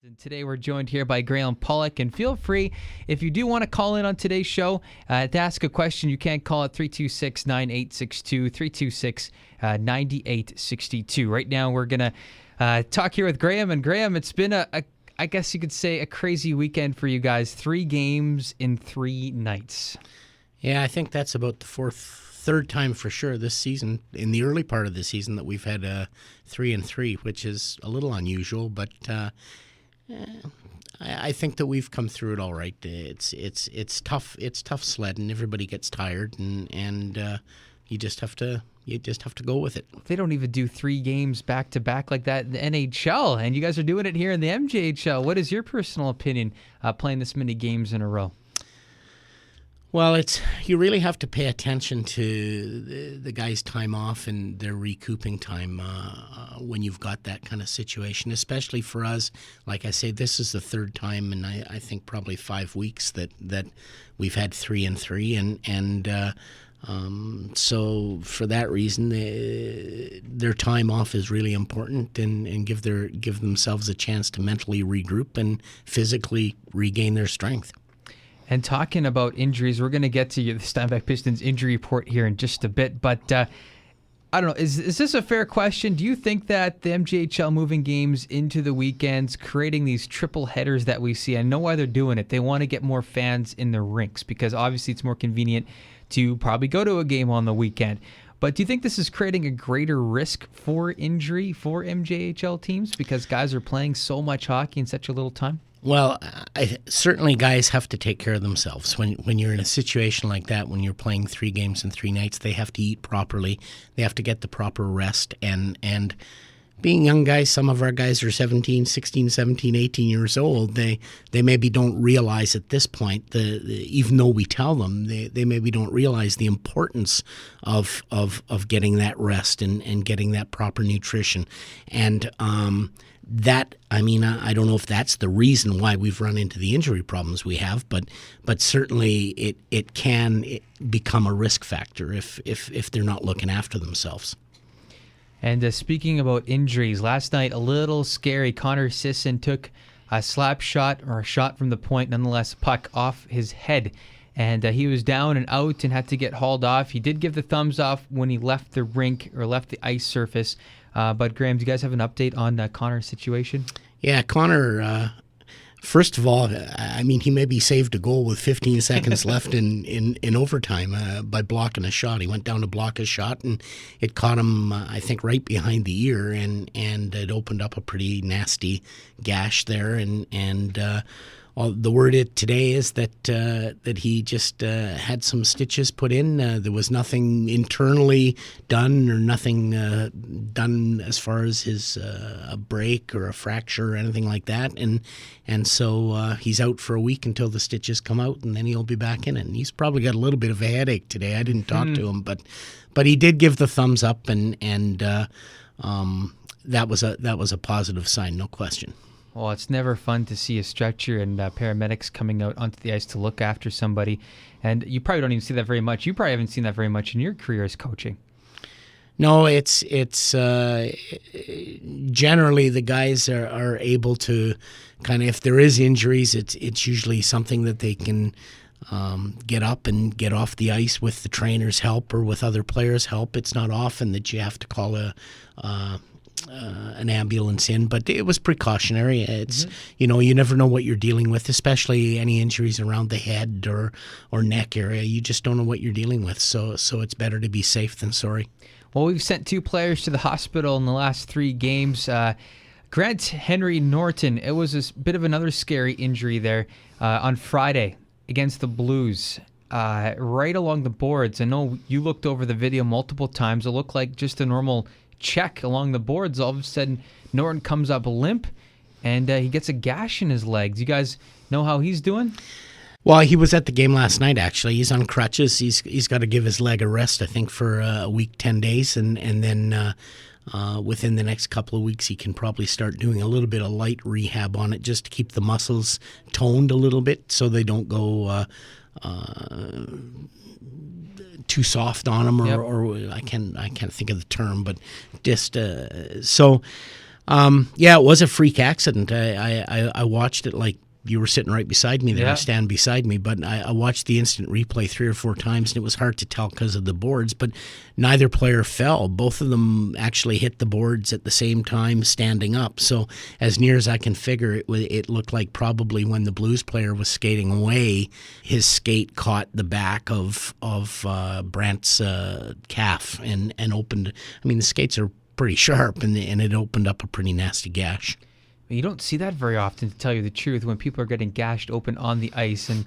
And today we're joined here by Graham Pollock, and feel free, if you do want to call in on today's show to ask a question, you can call it 326-9862, 326-9862. Right now we're going to talk here with Graham, and Graham, it's been I guess you could say a crazy weekend for you guys, 3 games in 3 nights. Yeah, I think that's about the third time for sure this season, in the early part of the season, that we've had 3-3, which is a little unusual, but I think that we've come through it all right. It's tough. It's tough sledding. Everybody gets tired, and you just have to go with it. They don't even do 3 games back to back like that in the NHL, and you guys are doing it here in the MJHL. What is your personal opinion playing this many games in a row? Well, you really have to pay attention to the guys' time off and their recouping time when you've got that kind of situation, especially for us. Like I say, this is the third time in I think probably 5 weeks that we've had 3-3, and so for that reason, their time off is really important, and give themselves a chance to mentally regroup and physically regain their strength. And talking about injuries, we're going to get to the Steinbach Pistons injury report here in just a bit. But I don't know, is this a fair question? Do you think that the MJHL moving games into the weekends, creating these triple headers that we see, I know why they're doing it. They want to get more fans in the rinks because obviously it's more convenient to probably go to a game on the weekend. But do you think this is creating a greater risk for injury for MJHL teams because guys are playing so much hockey in such a little time? Well, certainly guys have to take care of themselves. When you're in a situation like that, when you're playing 3 games in 3 nights, they have to eat properly. They have to get the proper rest. And being young guys, some of our guys are 17, 16, 17, 18 years old. They maybe don't realize at this point, even though we tell them, they maybe don't realize the importance of getting that rest and getting that proper nutrition. And I don't know if that's the reason why we've run into the injury problems we have, but certainly it can become a risk factor if they're not looking after themselves. And speaking about injuries, last night a little scary. Connor Sisson took a slap shot or a shot from the point, nonetheless, puck off his head. And he was down and out and had to get hauled off. He did give the thumbs off when he left the rink or left the ice surface. But Graham, do you guys have an update on Connor's situation? Yeah, Connor, first of all, he maybe saved a goal with 15 seconds left in overtime by blocking a shot. He went down to block a shot, and it caught him, I think, right behind the ear, and it opened up a pretty nasty gash there, and the word today is that he just had some stitches put in. There was nothing internally done or nothing done as far as his a break or a fracture or anything like that. And so he's out for a week until the stitches come out, and then he'll be back in it. And he's probably got a little bit of a headache today. I didn't talk to him, but he did give the thumbs up, and that was a positive sign, no question. Well, it's never fun to see a stretcher and paramedics coming out onto the ice to look after somebody. And you probably don't even see that very much. You probably haven't seen that very much in your career as coaching. No, it's generally the guys are able to kind of, if there is injuries, it's usually something that they can get up and get off the ice with the trainer's help or with other players' help. It's not often that you have to call an ambulance in, but it was precautionary. It's you never know what you're dealing with, especially any injuries around the head or neck area. You just don't know what you're dealing with, so it's better to be safe than sorry. Well, we've sent 2 players to the hospital in the last 3 games. Grant Henry Norton, it was a bit of another scary injury there on Friday against the Blues. Right along the boards. I know you looked over the video multiple times. It looked like just a normal check along the boards. All of a sudden, Norton comes up limp, and he gets a gash in his legs. You guys know how he's doing? Well, he was at the game last night, actually. He's on crutches. He's got to give his leg a rest, I think, for a week, 10 days, and then within the next couple of weeks, he can probably start doing a little bit of light rehab on it just to keep the muscles toned a little bit so they don't go too soft on him, or I can't think of the term, but just so Yeah, it was a freak accident. I watched it like you were sitting right beside me there, Yeah. stand beside me, but I watched the instant replay 3 or 4 times, and it was hard to tell because of the boards, but neither player fell. Both of them actually hit the boards at the same time standing up. So as near as I can figure, it looked like probably when the Blues player was skating away, his skate caught the back of Brant's calf and opened. I mean, the skates are pretty sharp, and it opened up a pretty nasty gash. You don't see that very often, to tell you the truth, when people are getting gashed open on the ice. And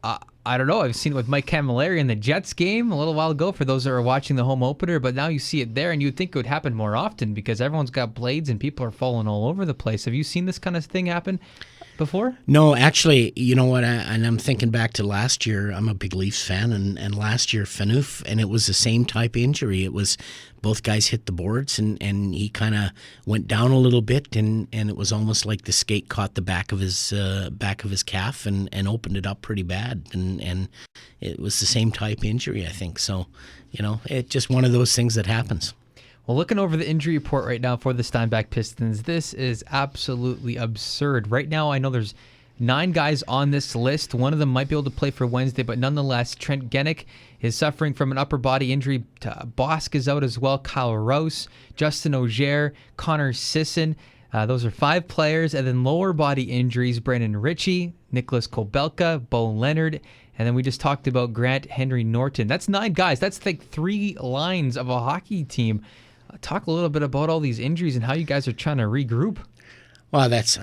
I don't know, I've seen it with Mike Camilleri in the Jets game a little while ago, for those that are watching the home opener, but now you see it there, and you'd think it would happen more often because everyone's got blades and people are falling all over the place. Have you seen this kind of thing happen before? No, actually, you know what? And I'm thinking back to last year. I'm a big Leafs fan, and last year Phaneuf, and it was the same type of injury. It was both guys hit the boards, and he kind of went down a little bit, and it was almost like the skate caught the back of his calf and opened it up pretty bad, and it was the same type injury, I think. So, it's just one of those things that happens. Well, looking over the injury report right now for the Steinbach Pistons, this is absolutely absurd. Right now, I know there's 9 guys on this list. One of them might be able to play for Wednesday, but nonetheless, Trent Genick is suffering from an upper body injury. Bosk is out as well. Kyle Rouse, Justin Auger, Connor Sisson. Those are 5 players. And then lower body injuries, Brandon Ritchie, Nicholas Kobelka, Bo Leonard, and then we just talked about Grant Henry Norton. That's 9 guys. That's like 3 lines of a hockey team. Talk a little bit about all these injuries and how you guys are trying to regroup. Well, that's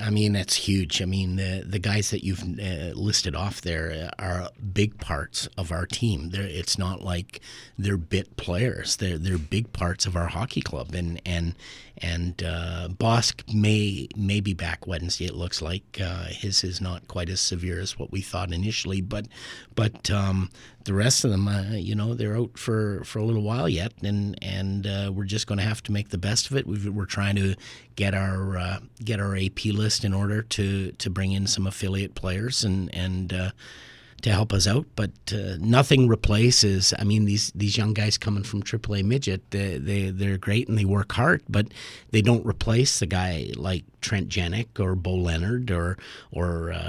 huge. I mean, the guys that you've listed off there are big parts of our team. It's not like they're bit players. They're big parts of our hockey club. And Bosk may be back Wednesday. It looks like his is not quite as severe as what we thought initially. But the rest of them, they're out for a little while yet, and we're just going to have to make the best of it. We're trying to get our AP list in order to bring in some affiliate players and to help us out, but nothing replaces. I mean, these young guys coming from AAA midget, they're great and they work hard, but they don't replace the guy like Trent Genick or Bo Leonard or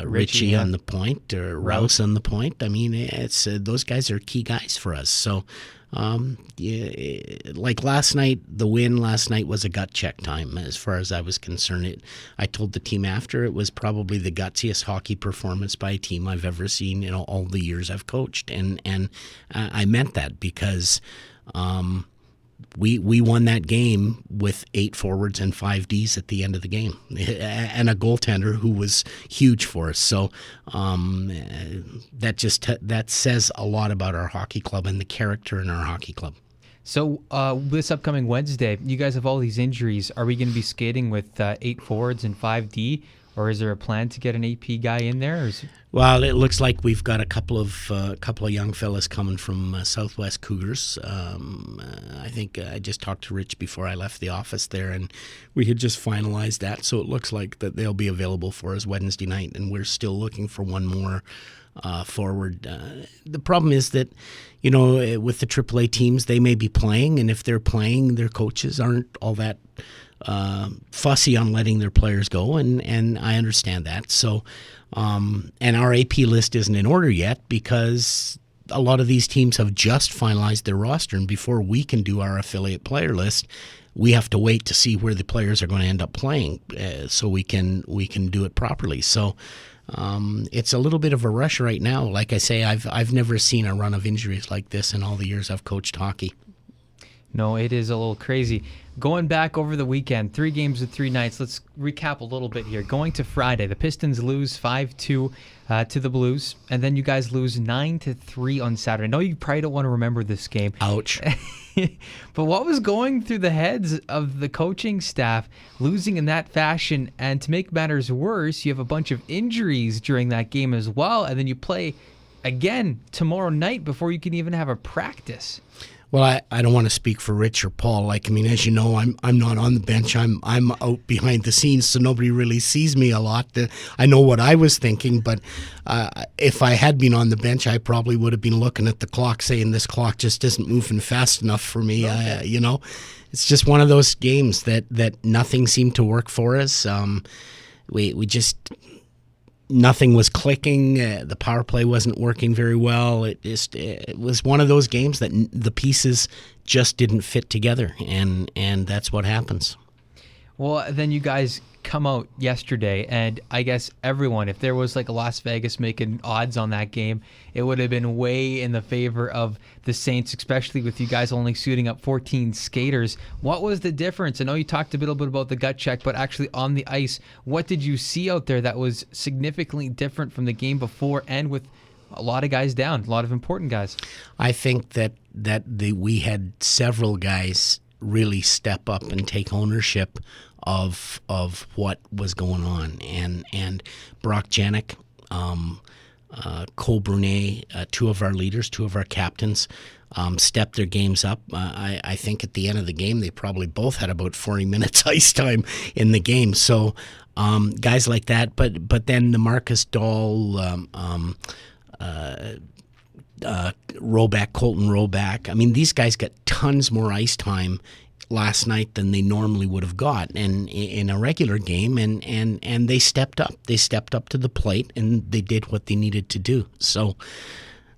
Ritchie on the point or Rouse on the point. I mean, it's those guys are key guys for us. So. Like last night, the win last night was a gut check time as far as I was concerned. I told the team after, it was probably the gutsiest hockey performance by a team I've ever seen in all the years I've coached. And I meant that because we won that game with 8 forwards and 5 Ds at the end of the game, and a goaltender who was huge for us. So that says a lot about our hockey club and the character in our hockey club. So this upcoming Wednesday, you guys have all these injuries. Are we going to be skating with 8 forwards and 5D? Or is there a plan to get an AP guy in there? Well, it looks like we've got a couple of young fellas coming from Southwest Cougars. I think I just talked to Rich before I left the office there, and we had just finalized that. So it looks like that they'll be available for us Wednesday night, and we're still looking for one more forward. The problem is that, with the AAA teams, they may be playing, and if they're playing, their coaches aren't all that fussy on letting their players go, and I understand that. So, and our AP list isn't in order yet because a lot of these teams have just finalized their roster, and before we can do our affiliate player list, we have to wait to see where the players are going to end up playing, so we can do it properly. So. It's a little bit of a rush right now. Like I say, I've never seen a run of injuries like this in all the years I've coached hockey. No, it is a little crazy. Going back over the weekend, 3 games with 3 nights. Let's recap a little bit here. Going to Friday, the Pistons lose 5-2 to the Blues, and then you guys lose 9-3 on Saturday. I know you probably don't want to remember this game. Ouch. But what was going through the heads of the coaching staff losing in that fashion? And to make matters worse, you have a bunch of injuries during that game as well, and then you play again tomorrow night before you can even have a practice. Well, I don't want to speak for Rich or Paul. Like, I mean, as you know, I'm not on the bench. I'm out behind the scenes, so nobody really sees me a lot. I know what I was thinking, but if I had been on the bench, I probably would have been looking at the clock, saying this clock just isn't moving fast enough for me. Okay. You know, it's just one of those games that nothing seemed to work for us. We just. Nothing was clicking. The power play wasn't working very well. It was one of those games that the pieces just didn't fit together, and that's what happens. Well, then you guys come out yesterday, and I guess everyone, if there was like a Las Vegas making odds on that game, it would have been way in the favor of the Saints, especially with you guys only suiting up 14 skaters. What was the difference? I know you talked a little bit about the gut check, but actually on the ice, what did you see out there that was significantly different from the game before, and with a lot of guys down, a lot of important guys? I think that we had several guys really step up and take ownership of what was going on, and Brock Janik, Cole Brunet, two of our leaders, two of our captains, stepped their games up. I think at the end of the game, they probably both had about 40 minutes ice time in the game. So guys like that, but then the Marcus Dahl, Colton Roback. I mean, these guys got tons more ice time last night than they normally would have got, and in a regular game, and they stepped up. They stepped up to the plate, and they did what they needed to do. So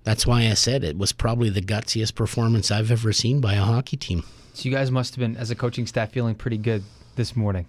that's why I said it was probably the gutsiest performance I've ever seen by a hockey team. So you guys must have been, as a coaching staff, feeling pretty good this morning.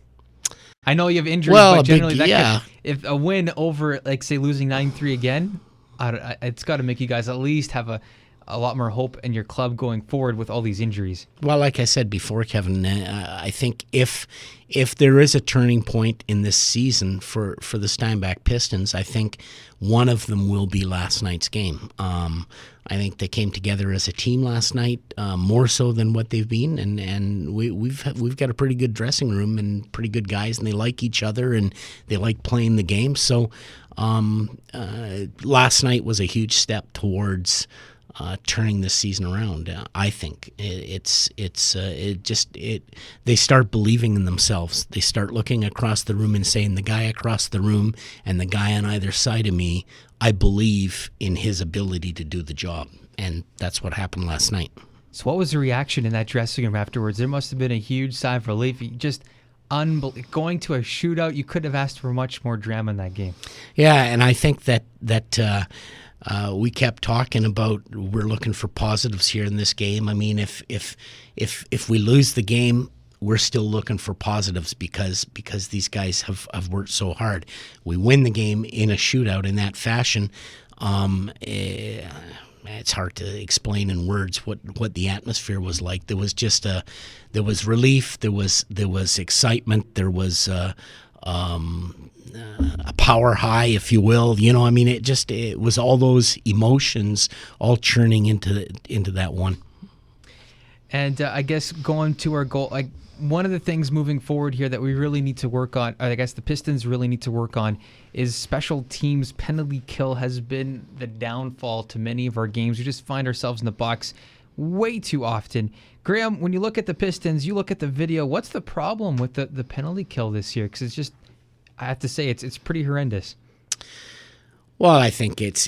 I know you have injuries, Well, but generally, yeah. If a win over, like, say, losing 9-3 again, it's got to make you guys at least have a lot more hope in your club going forward with all these injuries. Well, like I said before, Kevin, I think if there is a turning point in this season for the Steinbach Pistons, I think one of them will be last night's game. I think they came together as a team last night, more so than what they've been, and we've got a pretty good dressing room and pretty good guys, and they like each other and they like playing the game. So last night was a huge step towards turning this season around. I think they start believing in themselves. They start looking across the room and saying, the guy across the room and the guy on either side of me, I believe in his ability to do the job. And that's what happened last night. So what was the reaction in that dressing room afterwards? There must have been a huge sigh of relief. Just going to a shootout, you couldn't have asked for much more drama in that game. Yeah, and I think that we kept talking about, we're looking for positives here in this game. I mean, if we lose the game, we're still looking for positives because these guys have worked so hard. We win the game in a shootout in that fashion. It's hard to explain in words what the atmosphere was like. There was relief, there was excitement, there was a power high, if you will. You know, I mean, it was all those emotions all churning into that one. And I guess going to our goal, like, one of the things moving forward here that we really need to work on, or I guess the Pistons really need to work on, is special teams. Penalty kill has been the downfall to many of our games. We just find ourselves in the box way too often. Graham, when you look at the Pistons, you look at the video, what's the problem with the penalty kill this year? Because it's just, I have to say, it's pretty horrendous. Well, I think it's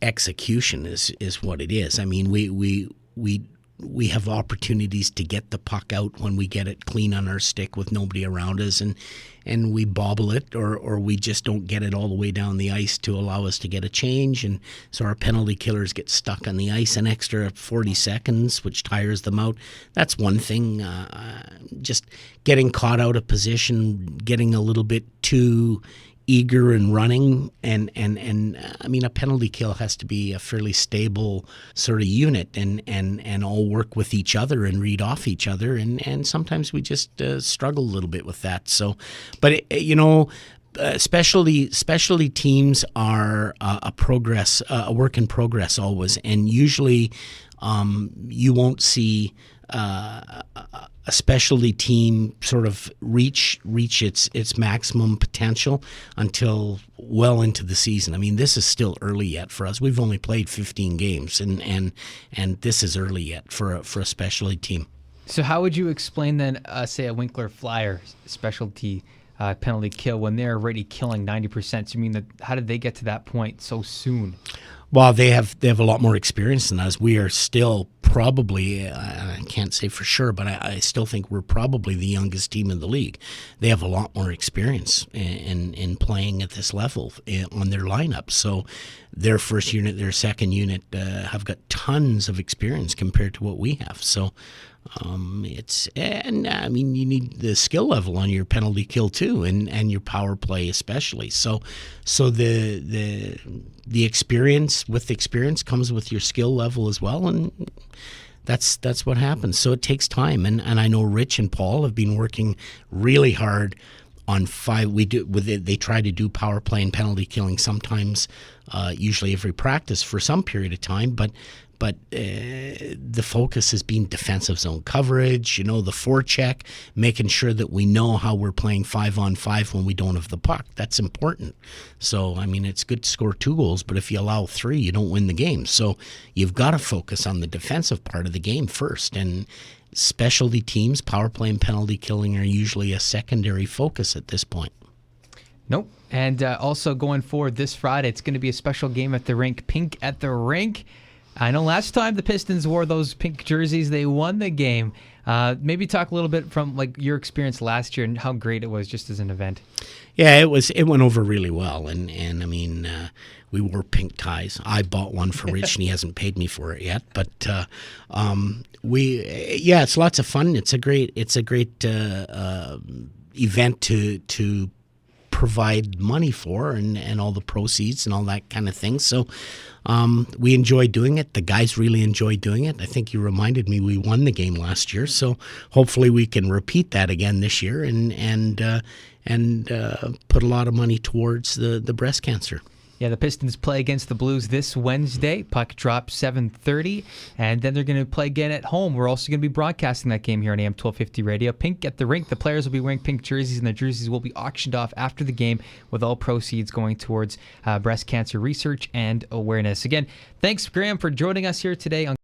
execution is what it is. I mean, we have opportunities to get the puck out when we get it clean on our stick with nobody around us, and we bobble it, or we just don't get it all the way down the ice to allow us to get a change, and so our penalty killers get stuck on the ice an extra 40 seconds, which tires them out. That's one thing. Just getting caught out of position, getting a little bit too eager and running, and I mean, a penalty kill has to be a fairly stable sort of unit, and all work with each other and read off each other, and sometimes we just struggle a little bit with that. So, but Specialty teams are a work in progress always, and usually you won't see a specialty team sort of reach its maximum potential until well into the season. I mean, this is still early yet for us. We've only played 15 games, and this is early yet for a specialty team. So how would you explain then, say, a Winkler Flyer specialty penalty kill when they're already killing 90%? So you mean that how did they get to that point so soon? Well, they have a lot more experience than us. We are still probably, I can't say for sure, but I still think we're probably the youngest team in the league. They have a lot more experience in playing at this level on their lineup. So their first unit, their second unit have got tons of experience compared to what we have. So I mean, you need the skill level on your penalty kill too, and your power play especially. So the experience comes with your skill level as well, and that's what happens. So it takes time, and I know Rich and Paul have been working really hard on they try to do power play and penalty killing sometimes, usually every practice for some period of time, but the focus has been defensive zone coverage, the forecheck, making sure that we know how we're playing 5-on-5 when we don't have the puck. That's important. So, I mean, it's good to score 2 goals, but if you allow 3, you don't win the game. So you've got to focus on the defensive part of the game first. And specialty teams, power play and penalty killing are usually a secondary focus at this point. Nope. And also going forward this Friday, it's going to be a special game at the rink, Pink at the Rink. I know last time the Pistons wore those pink jerseys, they won the game. Maybe talk a little bit from your experience last year and how great it was just as an event. Yeah, it went over really well, and I mean, we wore pink ties. I bought one for Rich, and he hasn't paid me for it yet. But it's lots of fun. It's a great event to provide money for, and all the proceeds and all that kind of thing. So we enjoy doing it. The guys really enjoy doing it. I think you reminded me we won the game last year, so hopefully we can repeat that again this year and put a lot of money towards the breast cancer. Yeah, the Pistons play against the Blues this Wednesday. Puck drops 7:30, and then they're going to play again at home. We're also going to be broadcasting that game here on AM 1250 Radio. Pink at the Rink. The players will be wearing pink jerseys, and the jerseys will be auctioned off after the game, with all proceeds going towards breast cancer research and awareness. Again, thanks, Graham, for joining us here today on